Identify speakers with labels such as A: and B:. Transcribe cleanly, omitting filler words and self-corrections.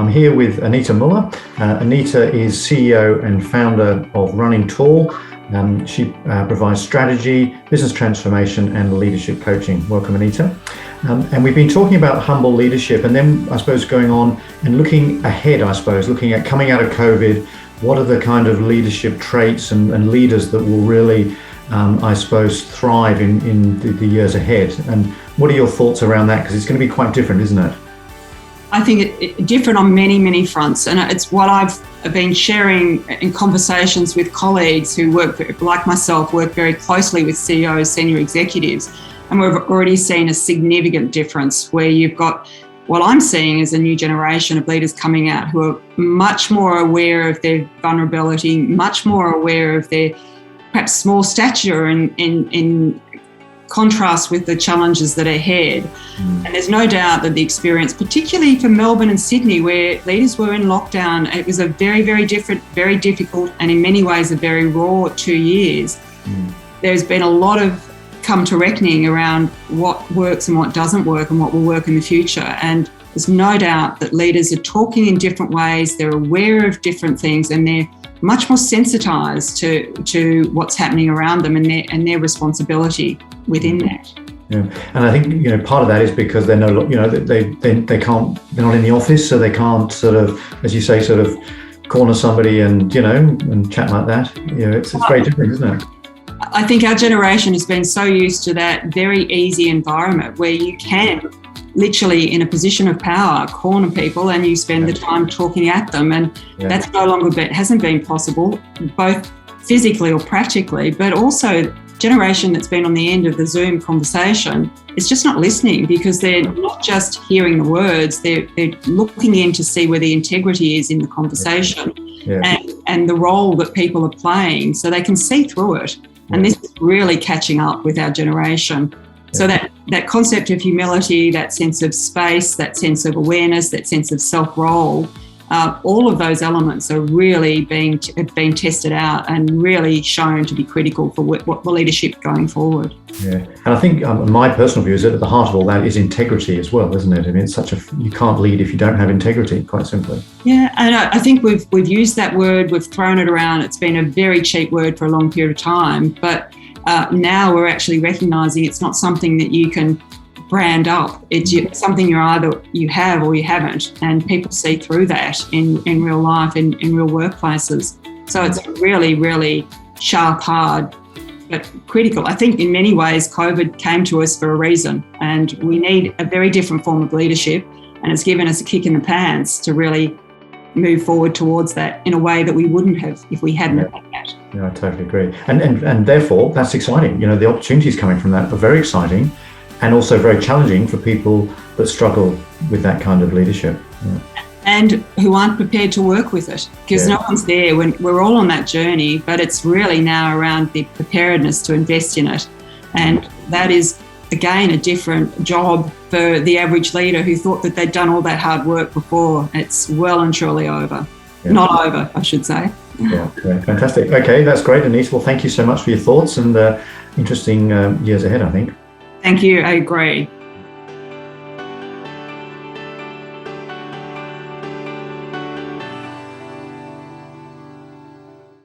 A: I'm here with Anita Muller. Anita is CEO and founder of Running Tall. She provides strategy, business transformation, and leadership coaching. Welcome, Anita. And we've been talking about humble leadership, and then I suppose going on and looking ahead, looking at coming out of COVID, what are the kind of leadership traits and leaders that will really, thrive in the years ahead? And what are your thoughts around that? Because it's going to be quite different, isn't it?
B: I think it's different on many, many fronts. And it's what I've been sharing in conversations with colleagues who work, like myself, work very closely with CEOs, senior executives. And we've already seen a significant difference where you've got what I'm seeing is a new generation of leaders coming out who are much more aware of their vulnerability, much more aware of their perhaps small stature in contrast with the challenges that are ahead. And there's no doubt that the experience, particularly for Melbourne and Sydney, where leaders were in lockdown, it was a very, very different, very difficult, and in many ways a very raw 2 years. There's been a lot of come to reckoning around what works and what doesn't work and what will work in the future. And there's no doubt that leaders are talking in different ways, they're aware of different things, and they're much more sensitized to what's happening around them and their responsibility within that.
A: Yeah, and I think part of that is because they're they can't, they're not in the office, so they can't sort of, as you say, sort of corner somebody and and chat like that. It's very different, isn't it?
B: I think our generation has been so used to that very easy environment where you can literally, in a position of power, corner people and you spend the time talking at them, and that's no longer hasn't been possible, both physically or practically, but also generation that's been on the end of the Zoom conversation is just not listening, because they're not just hearing the words, they're looking in to see where the integrity is in the conversation and the role that people are playing, so they can see through it. And this is really catching up with our generation. So that concept of humility, that sense of space, that sense of awareness, that sense of self-role, all of those elements are really being tested out and really shown to be critical for what the leadership going forward.
A: Yeah, and I think my personal view is that at the heart of all that is integrity as well, isn't it? I mean, it's you can't lead if you don't have integrity, quite simply.
B: Yeah, and I think we've used that word, we've thrown it around. It's been a very cheap word for a long period of time, but now we're actually recognising it's not something that you can brand up. It's something you have or you haven't, and people see through that in real life, in real workplaces. So it's really, really sharp, hard, but critical. I think in many ways COVID came to us for a reason, and we need a very different form of leadership, and it's given us a kick in the pants to really move forward towards that in a way that we wouldn't have if we hadn't had that.
A: Yeah, I totally agree. And therefore that's exciting. The opportunities coming from that are very exciting, and also very challenging for people that struggle with that kind of leadership.
B: And who aren't prepared to work with it, because no one's there when we're all on that journey, but it's really now around the preparedness to invest in it. And that is, again, a different job for the average leader who thought that they'd done all that hard work before. It's well and truly over. Not over, I should say.
A: Yeah, fantastic. Okay, that's great, Anita. Well, thank you so much for your thoughts, and interesting years ahead, I think.
B: Thank you. I agree.